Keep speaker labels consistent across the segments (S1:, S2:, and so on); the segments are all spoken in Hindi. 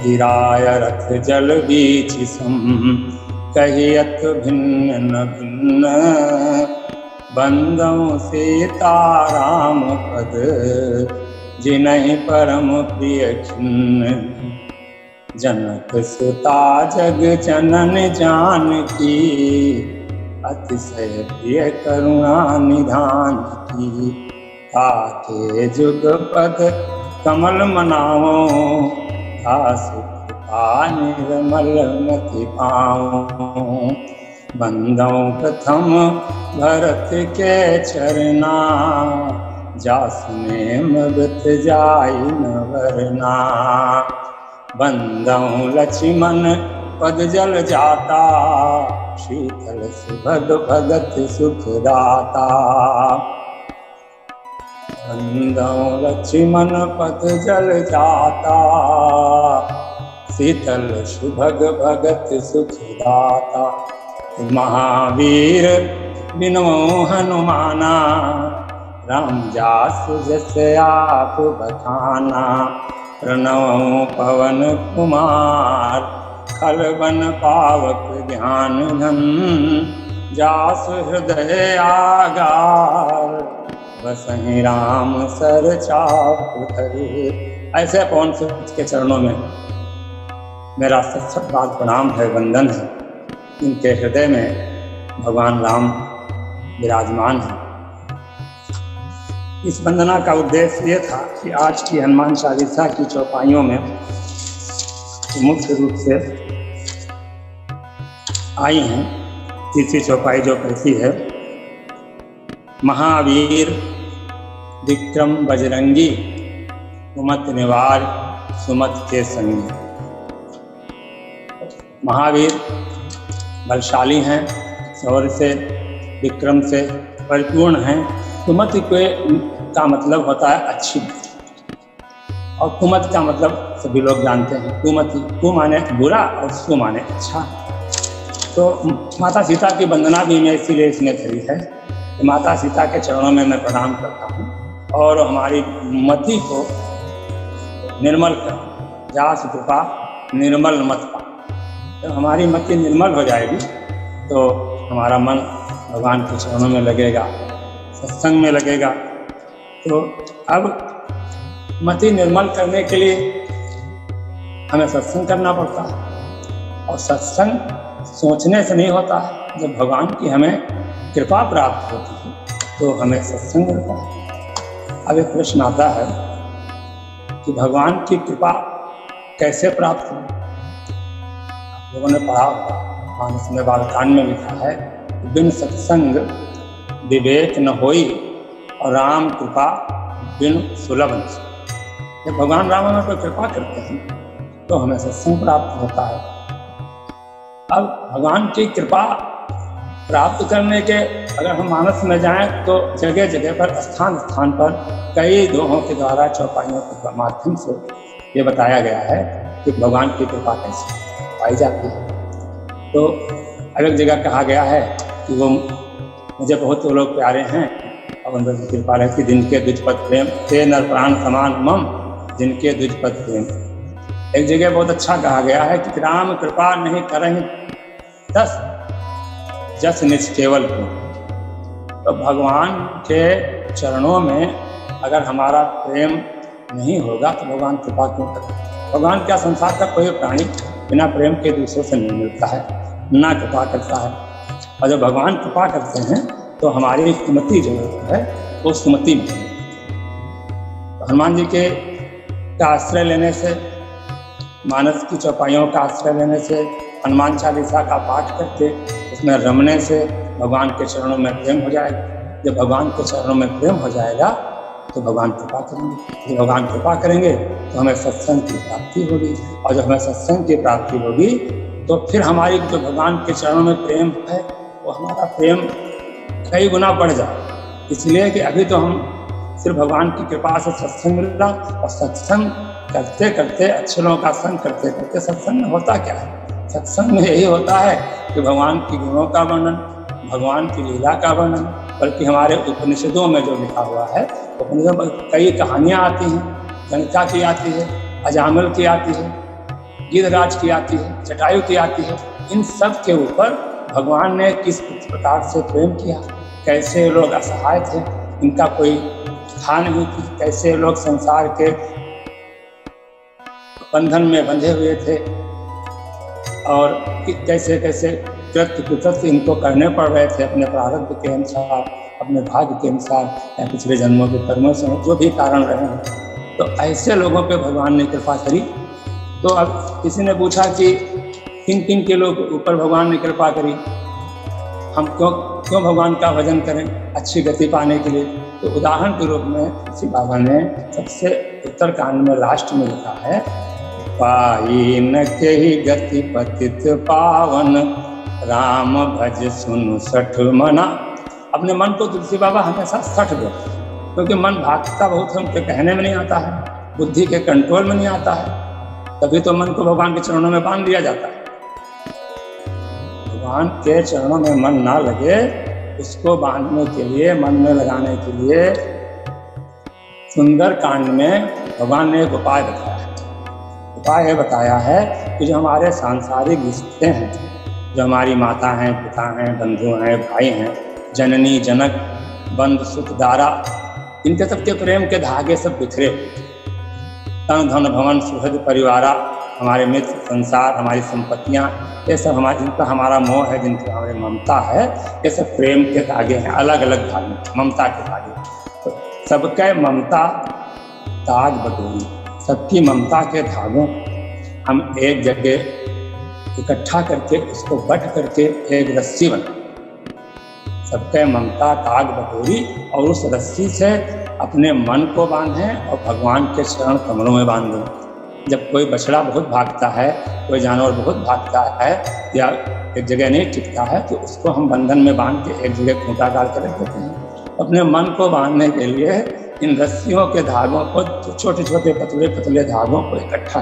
S1: गिराय रथ जल बीच सम, कहियत भिन्न न भिन्न, बंदौ सीता राम पद, जिनहि परम प्रिय खिन्न। जनक सुता जग जनन जानकी, अतिशय प्रिय करुणा निधान की। ताके जुग पद कमल मनाओ, दासु कृपा निर्मल मति पाओ। बंदौ प्रथम भरत के चरना, जासु मृत जाई न वरना। बंदौ लक्ष्मण पद जल जाता, शीतल सुभग भगत सुख दाता। बंदौ लक्ष्मण पद जल जाता, शीतल सुभग भगत सुख दाता। महावीर बिनु हनुमाना, राम जासु जस आप बखाना। प्रणव पवन कुमार, खल बन पावक ज्ञान घन। जासु हृदय आगार, बसहि राम सर चाप धरे। ऐसे पवन सुत के चरणों में मेरा सत बात प्रणाम है, वंदन है। इनके हृदय में भगवान राम विराजमान है। इस वंदना का उद्देश्य ये था कि आज की हनुमान चालीसा की चौपाइयों में मुख्य रूप से आई हैं। तीसरी चौपाई जो कहती है, महावीर विक्रम बजरंगी, कुमत निवार सुमत के संगी। महावीर बलशाली हैं, शौर्य से विक्रम से परिपूर्ण हैं। कुमति का मतलब होता है अच्छी, और कुमत का मतलब सभी लोग जानते हैं। कुमति, कु माने बुरा और सु माने अच्छा। तो माता सीता की वंदना भी मैं इसीलिए इसमें करी है कि माता सीता के चरणों में मैं प्रणाम करता हूँ और हमारी मति को निर्मल कर। जासु कृपा निर्मल मत पा। तो हमारी मति निर्मल हो जाएगी तो हमारा मन भगवान के चरणों में लगेगा, सत्संग में लगेगा। तो अब मति निर्मल करने के लिए हमें सत्संग करना पड़ता है, और सत्संग सोचने से नहीं होता है। जब भगवान की हमें कृपा प्राप्त होती है तो हमें सत्संग मिलता है। अब एक प्रश्न आता है कि भगवान की कृपा कैसे प्राप्त हो। आप लोगों ने पढ़ा होगा, मानस में बालकांड में लिखा है, बिन सत्संग विवेक न होई, और राम कृपा बिन सुलभ न। जब भगवान राम हमें कोई कृपा करते हैं तो हमें सत्संग प्राप्त होता है। अब भगवान की कृपा प्राप्त करने के अगर हम मानस में जाएं तो जगह जगह पर स्थान स्थान पर कई दोहों के द्वारा, चौपाइयों के माध्यम से ये बताया गया है कि भगवान की कृपा कैसे पाई जाती है। तो अलग जगह कहा गया है कि वो मुझे बहुत लोग प्यारे हैं और उन पर कृपा रहती। जिनके द्विजपद प्रेम ते नर प्राण समान मम, जिनके द्विजपद प्रेम। एक जगह बहुत अच्छा कहा गया है कि राम कृपा नहीं करें दस, जस निज केवल को। तो भगवान के चरणों में अगर हमारा प्रेम नहीं होगा तो भगवान कृपा क्यों करें। भगवान क्या, संसार का कोई प्राणी बिना प्रेम के दूसरों से नहीं मिलता है, ना कृपा करता है। और जब भगवान कृपा करते हैं तो हमारी सुमति जो है वो सुमति में। हनुमान जी के का आश्रय लेने से, मानस की चौपाइयों का आश्रय लेने से, हनुमान चालीसा का पाठ करके उसमें रमने से भगवान के चरणों में प्रेम हो जाएगा। जब भगवान के चरणों में प्रेम हो जाएगा तो भगवान कृपा करेंगे। जब भगवान कृपा करेंगे तो हमें सत्संग की प्राप्ति होगी, और जब हमें सत्संग की प्राप्ति होगी तो फिर हमारी जो भगवान के चरणों में प्रेम है वो हमारा प्रेम कई गुना बढ़ जाए। इसलिए कि अभी तो हम सिर्फ भगवान की कृपा से सत्संग मिल रहा, और सत्संग करते करते, अक्षरों का संग करते करते सत्संग में होता क्या है? सत्संग में यही होता है कि भगवान की गुणों का वर्णन, भगवान की लीला का वर्णन। बल्कि हमारे उपनिषदों में जो लिखा हुआ है, उपनिषदों में कई कहानियाँ आती हैं। जनता की आती है, अजामिल की आती है, गिरिराज की आती है, जटायु की आती है। इन सब के ऊपर भगवान ने किस प्रकार से प्रेम किया, कैसे लोग असहाय थे, इनका कोई था नहीं कि कैसे लोग संसार के बंधन में बंधे हुए थे और कैसे कैसे कृत्य कुकृत्य इनको करने पड़ रहे थे अपने प्रारब्ध के अनुसार, अपने भाग्य के अनुसार या पिछले जन्मों के कर्मों से, जो भी कारण रहे हैं। तो ऐसे लोगों पे भगवान ने कृपा करी। तो अब किसी ने पूछा कि किन किन के लोग ऊपर भगवान ने कृपा करी, हम क्यों भगवान का भजन करें अच्छी गति पाने के लिए। तो उदाहरण के रूप में श्री बाबा ने सबसे उत्तरकांड में लास्ट में लिखा है, पाई न के ही गति पतित पावन, राम भज सुनु सठ मना। अपने मन को तुलसी बाबा हमेशा सठ दो, क्योंकि मन भागता बहुत है, उनके कहने में नहीं आता है, बुद्धि के कंट्रोल में नहीं आता है। तभी तो मन को भगवान के चरणों में बांध दिया जाता है। भगवान के चरणों में मन ना लगे, उसको बांधने के लिए, मन में लगाने के लिए सुंदर कांड में भगवान ने एक उपाय बताया है। उपाय ये बताया है कि जो हमारे सांसारिक रिश्ते हैं, जो हमारी माता हैं, पिता हैं, बंधु हैं, भाई हैं, जननी जनक बंध सुख दारा, इनके सबके प्रेम के धागे सब बिखरे, तन धन भवन सुहृद परिवारा, हमारे मित्र, संसार, हमारी संपत्तियाँ, ये सब हमारे, जिनका हमारा मोह है, जिनकी हमारी ममता है, ये सब प्रेम के धागे हैं, अलग अलग धागे, ममता के धागे। तो सबके ममता ताज बटोरी, सबकी ममता के धागों हम एक जगह इकट्ठा करके, उसको बट करके एक रस्सी बना, सबके ममता ताग बटोरी, और उस रस्सी से अपने मन को बांधें और भगवान के चरण कमलों में बांध दें। जब कोई बछड़ा बहुत भागता है, कोई जानवर बहुत भागता है या एक जगह नहीं टिकता है, तो उसको हम बंधन में बांध के एक जगह खूंटा डाल कर रख देते हैं। अपने मन को बांधने के लिए इन रस्सियों के धागों को, छोटे छोटे पतले पतले धागों को इकट्ठा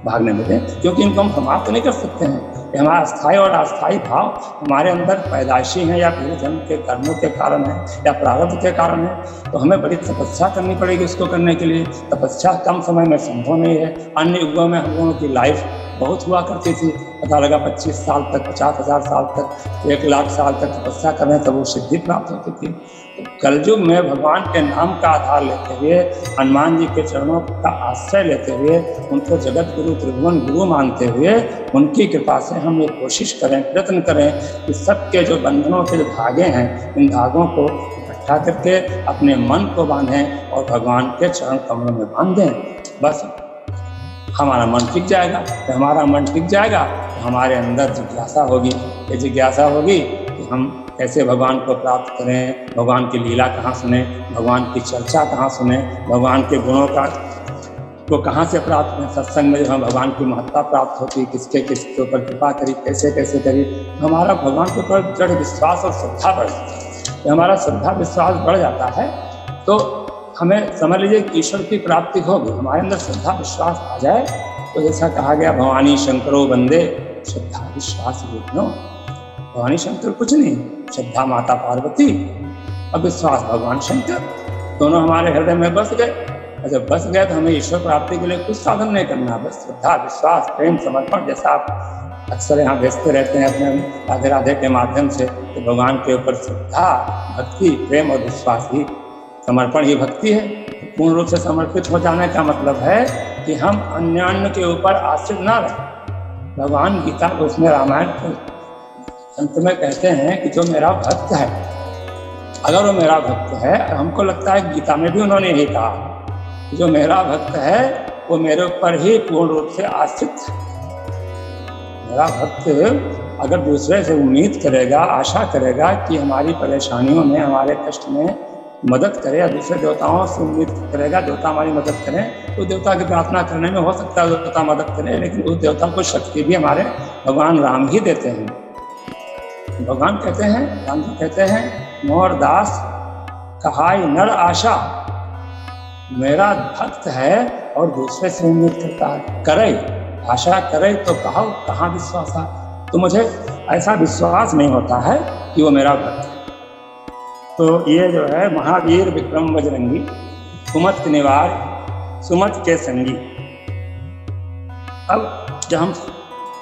S1: भागने में दें, क्योंकि इनको हम समाप्त नहीं कर सकते हैं। ये हमारा अस्थायी और अस्थायी भाव हमारे अंदर पैदाइशी हैं, या पूर्व जन्म के कर्मों के कारण है, या प्रारब्ध के कारण है। तो हमें बड़ी तपस्या करनी पड़ेगी उसको करने के लिए। तपस्या कम समय में संभव नहीं है। अन्य युगों में हम लोगों की लाइफ बहुत हुआ करती थी, पता लगा 25 साल तक, 50,000 साल तक, 1,00,000 साल तक तपस्या कर रहे हैं, तब वो सिद्धि प्राप्त होती थी। तो कलयुग में भगवान के नाम का आधार लेते हुए, हनुमान जी के चरणों का आश्रय लेते हुए, उनको जगत गुरु त्रिभुवन गुरु मानते हुए, उनकी कृपा से हम ये कोशिश करें, प्रयत्न करें कि सबके जो बंधनों के जो धागे हैं, इन धागों को इकट्ठा करके अपने मन को बांधें और भगवान के चरण कमलों में बांध दें। बस हमारा मन टिक जाएगा। तो हमारा मन टिक जाएगा तो हमारे अंदर जिज्ञासा होगी। ये जिज्ञासा होगी कि हम कैसे भगवान को प्राप्त करें, भगवान की लीला कहाँ सुने, भगवान की चर्चा कहाँ सुने, भगवान के गुणों को कहाँ से प्राप्त करें। सत्संग में जो हम भगवान की महत्ता प्राप्त होती, किसके ऊपर कृपा करी, कैसे कैसे करी, हमारा भगवान के ऊपर दृढ़ विश्वास और श्रद्धा बढ़ जाता है। हमारा श्रद्धा विश्वास बढ़ जाता है तो हमें समझ लीजिए कि ईश्वर की प्राप्ति होगी। हमारे अंदर श्रद्धा विश्वास आ जाए तो जैसा कहा गया, भवानी शंकरो वंदे श्रद्धा विश्वास विष्णु। भवानी शंकर कुछ नहीं, श्रद्धा माता पार्वती और विश्वास भगवान शंकर, दोनों हमारे हृदय में बस गए। और जब बस गए तो हमें ईश्वर प्राप्ति के लिए कुछ साधन नहीं करना, बस श्रद्धा विश्वास प्रेम समर्पण, जैसा आप अक्सर यहाँ भेजते रहते हैं अपने राधे राधे के माध्यम से। तो भगवान के ऊपर श्रद्धा, भक्ति, प्रेम और विश्वास ही, समर्पण ही भक्ति है। पूर्ण रूप से समर्पित हो जाने का मतलब है कि हम अन्य के ऊपर आश्रित ना रहें। भगवान गीता को, उसमें रामायण के अंत में कहते हैं कि जो मेरा भक्त है, अगर वो मेरा भक्त है, हमको लगता है गीता में भी उन्होंने यही कहा, जो मेरा भक्त है वो मेरे ऊपर ही पूर्ण रूप से आश्रित है। मेरा भक्त अगर दूसरे से उम्मीद करेगा, आशा करेगा कि हमारी परेशानियों में, हमारे कष्ट में मदद करे, या दूसरे देवताओं से उम्मीद करेगा देवता हमारी मदद करें, तो देवता की प्रार्थना करने में हो सकता है देवता मदद करें, लेकिन उस देवता को शक्ति भी हमारे भगवान राम ही देते हैं। भगवान कहते हैं, राम जी कहते हैं, मोर दास कहाई नर आशा, मेरा भक्त है और दूसरे से उम्मीद करता है, करे आशा करे तो कहाँ विश्वास है। तो मुझे ऐसा विश्वास नहीं होता है कि वो मेरा भक्त है। तो ये जो है महावीर विक्रम बजरंगी, सुमत निवार सुमत के संगी। अब जब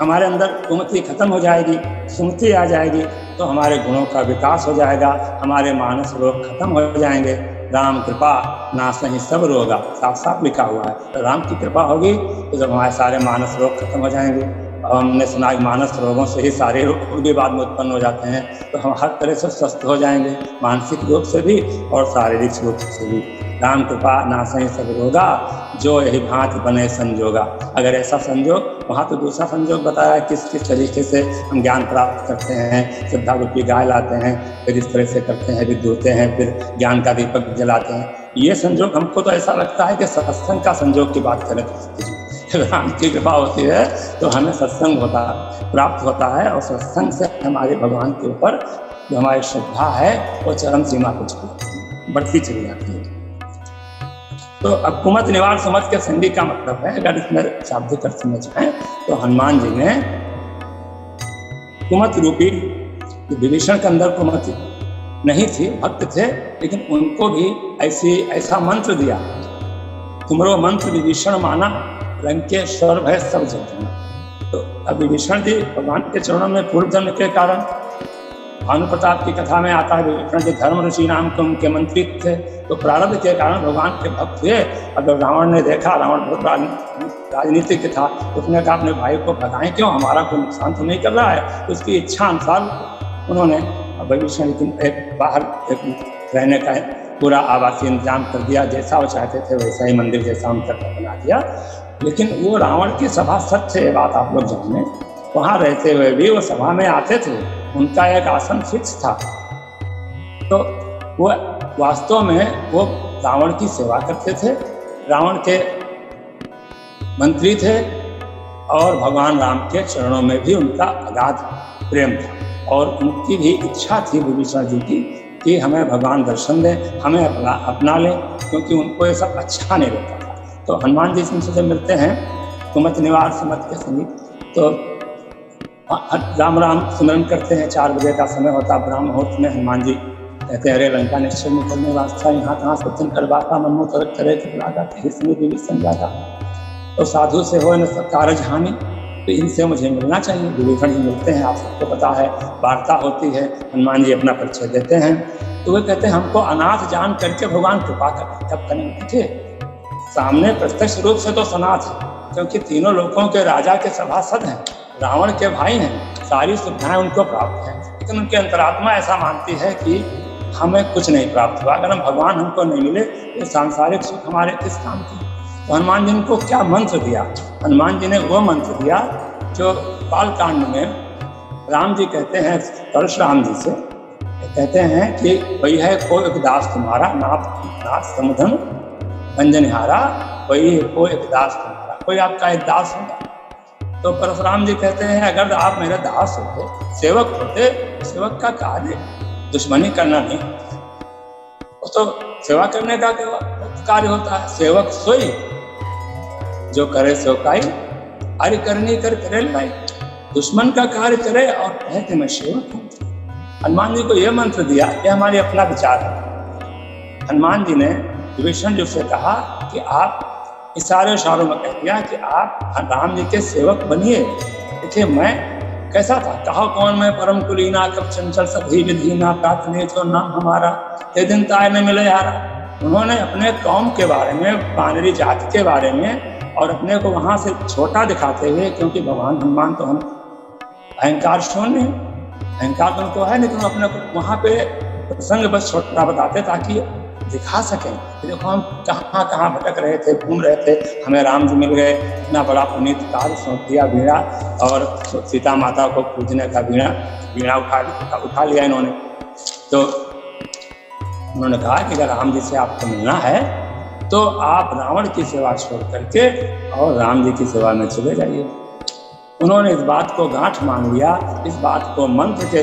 S1: हमारे अंदर कुमति खत्म हो जाएगी, सुमति आ जाएगी, तो हमारे गुणों का विकास हो जाएगा, हमारे मानस रोग खत्म हो जाएंगे। राम कृपा नासहि सब रोगा, साफ साफ लिखा हुआ है। तो राम की कृपा होगी तो जब हमारे सारे मानस रोग खत्म हो जाएंगे। और हमने सुना कि मानस रोगों से ही सारे रोग भी बाद में उत्पन्न हो जाते हैं, तो हम हर तरह से स्वस्थ हो जाएंगे, मानसिक रूप से भी और शारीरिक रूप से भी। राम कृपा नासहि सब रोगा, जो यही भांति बने संजोगा। अगर ऐसा संजोग, वहाँ तो दूसरा संजोग बताया किस किस तरीके से हम ज्ञान प्राप्त करते हैं। श्रद्धा रूपी गाय लाते हैं, फिर इस तरह से करते हैं, फिर धोते हैं, फिर ज्ञान का दीपक जलाते हैं। ये संजोग हमको तो ऐसा लगता है कि सत्संग का संजोग की बात करें तो राम की कृपा होती है तो हमें सत्संग प्राप्त होता है, और सत्संग से हमारे भगवान के ऊपर जो हमारी श्रद्धा है वो चरम सीमा को बढ़ती चली जाती है। तो अब कुमत निवार सुमत के संधि का मतलब है, अगर इसमें शाब्दिक अर्थ समझें तो हनुमान जी ने कुमत रूपी, विभीषण के अंदर कुमत नहीं थी, भक्त थे, लेकिन उनको भी ऐसा मंत्र दिया, तुमरो मंत्र विभीषण माना, लंकेश्वर भय सब जगना। तो अब विभीषण जी भगवान के चरणों में पूर्व जन्म के कारण, भानु प्रताप की कथा में आता है विभीषण जी धर्म ऋषि नाम के उनके मंत्री थे, तो प्रारब्ध के कारण भगवान के भक्त हुए। अगर रावण ने देखा, रावण बहुत राजनीतिक था, उसने कहा अपने भाई को भगाएं क्यों, हमारा कोई नुकसान तो नहीं कर रहा है। तो उसकी इच्छा अनुसार उन्होंने विभीषण बाहर रहने का पूरा आवासीय इंतजाम कर दिया, जैसा वो चाहते थे वैसा ही मंदिर जैसा उनका बना दिया। लेकिन वो रावण की सभासद थे, ये बात आप लोग जाने, वहाँ रहते हुए भी वो सभा में आते थे, उनका एक आसन फिक्स था। तो वो वास्तव में वो रावण की सेवा करते थे, रावण के मंत्री थे, और भगवान राम के चरणों में भी उनका अगाध प्रेम था। और उनकी भी इच्छा थी विभीषण जी की कि हमें भगवान दर्शन दें, हमें अपना लें, क्योंकि उनको ये सब अच्छा नहीं लगता था। तो हनुमान जी से मिलते हैं कुमत निवार सुमत के समीप, तो राम राम सिमरन करते हैं। 4 बजे का समय होता, ब्राह्म मुहूर्त में हनुमान जी कहते हैं अरे लंका निश्चय निकलने वास्ता, यहाँ कहाँ सत्यन करवाता, मनमो तरक करे विभीषण जाता। तो साधु से हो न कारज हानि, तो इनसे मुझे मिलना चाहिए। विभीषण जी मिलते हैं, आप सबको पता है, वार्ता होती है, हनुमान जी अपना परिचय देते हैं। तो वे कहते हैं हमको अनाथ जान करके भगवान कृपा करें, तब करेंगे। देखिए सामने प्रत्यक्ष रूप से तो सनाथ है, क्योंकि तीनों लोगों के राजा के सभासद हैं, रावण के भाई हैं, सारी सुविधाएं उनको प्राप्त हैं, लेकिन उनकी अंतरात्मा ऐसा मानती है कि हमें कुछ नहीं प्राप्त हुआ, अगर हम भगवान हमको नहीं मिले तो सांसारिक सुख हमारे किस काम की। तो हनुमान जी को क्या मंत्र दिया? हनुमान जी ने वो मंत्र दिया जो बाल कांड में राम जी कहते हैं परशुराम जी से, कहते हैं कि वही है को एक दास तुम्हारा, नाथ समुधन भंजनहारा, वही है को एक दास तुम्हारा, कोई आपका एक दास होगा। तो परशुराम जी कहते हैं अगर आप मेरे दास होते, सेवक होते, सेवक का कार्य दुश्मनी करना नहीं, तो सेवा करने का कार्य होता है। सेवक सोई जो करे सो काई, कार्य करनी कर करे लाई, दुश्मन का कार्य करे और कहे कि मैं सेवक हूँ। हनुमान जी को यह मंत्र दिया, यह हमारे अपना विचार है। हनुमान जी ने विभीषण जी से कहा कि आप इशारों में कह दिया कि आप राम जी के सेवक बनिए। देखिए मैं कैसा था, कहा कौन मैं परम कुलीना, कब चंचल सभी विधीना, प्राप्त नहीं तो नाम हमारा, ये दिन ताय में मिले यारा। उन्होंने अपने कौम के बारे में, बानरी जाति के बारे में, और अपने को वहाँ से छोटा दिखाते हुए, क्योंकि भगवान हनुमान तो हम अहंकार शून्य, अहंकार तो उनको है, लेकिन अपने को वहाँ पे प्रसंग बस छोटा बताते ताकि दिखा सकें कि देखो हम कहाँ कहाँ भटक रहे थे, घूम रहे थे, हमें राम जी मिल गए, इतना बड़ा पुनीत कार्य सौंप दिया बीड़ा, और सीता माता को पूजने का बीड़ा उठा लिया इन्होंने। तो उन्होंने कहा कि अगर राम जी से आपको मिलना है तो आप रावण की सेवा छोड़ करके और राम जी की सेवा में चले जाइए। उन्होंने इस बात को गांठ मान लिया, इस बात को मंत्र के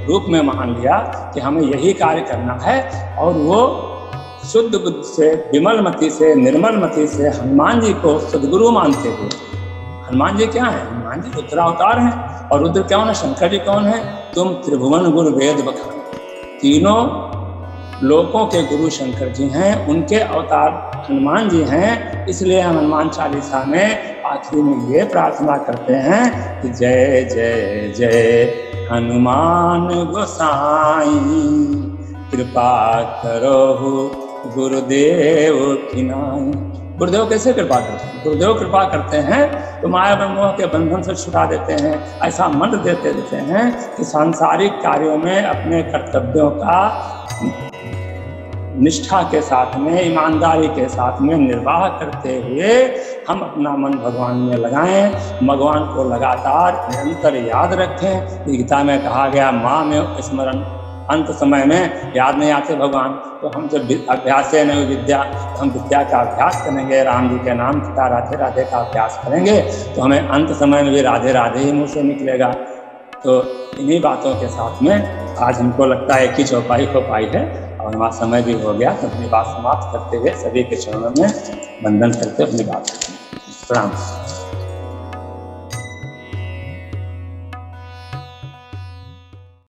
S1: रूप में मान लिया कि हमें यही कार्य करना है, और वो शुद्ध बुद्धि से, विमल मति से, निर्मल मति से हनुमान जी को सदगुरु मानते हुए। हनुमान जी क्या है? हनुमान जी रुद्रावतार हैं, और रुद्र कौन है? शंकर जी कौन है? तुम त्रिभुवन गुरु वेद बखान, तीनों लोकों के गुरु शंकर जी हैं, उनके अवतार हनुमान जी हैं, इसलिए हम हनुमान चालीसा में आखिरी में ये प्रार्थना करते हैं कि जय जय जय हनुमान गोसाई, कृपा करो गुरुदेव की नाई। गुरुदेव कैसे कृपा करते हैं? गुरुदेव कृपा करते हैं तो माया और मोह के बंधन से छुड़ा देते हैं। ऐसा मंत्र देते हैं कि सांसारिक कार्यों में अपने कर्तव्यों का निष्ठा के साथ में, ईमानदारी के साथ में निर्वाह करते हुए हम अपना मन भगवान में लगाएं, भगवान को लगातार निरंतर याद रखें। गीता में कहा गया माँ में स्मरण, अंत समय में याद नहीं आते भगवान, तो हम जब अभ्यास है नहीं विद्या, हम विद्या का अभ्यास करेंगे, राम जी के नाम का राधे राधे का अभ्यास करेंगे तो हमें अंत समय में भी राधे राधे ही मुँह से निकलेगा। तो इन्हीं बातों के साथ में आज हमको लगता है कि चौपाई हो पाई है और हमारा समय भी हो गया, तो अपनी बात समाप्त करते हुए सभी के चरणों में वंदन करते अपनी बात प्रणाम।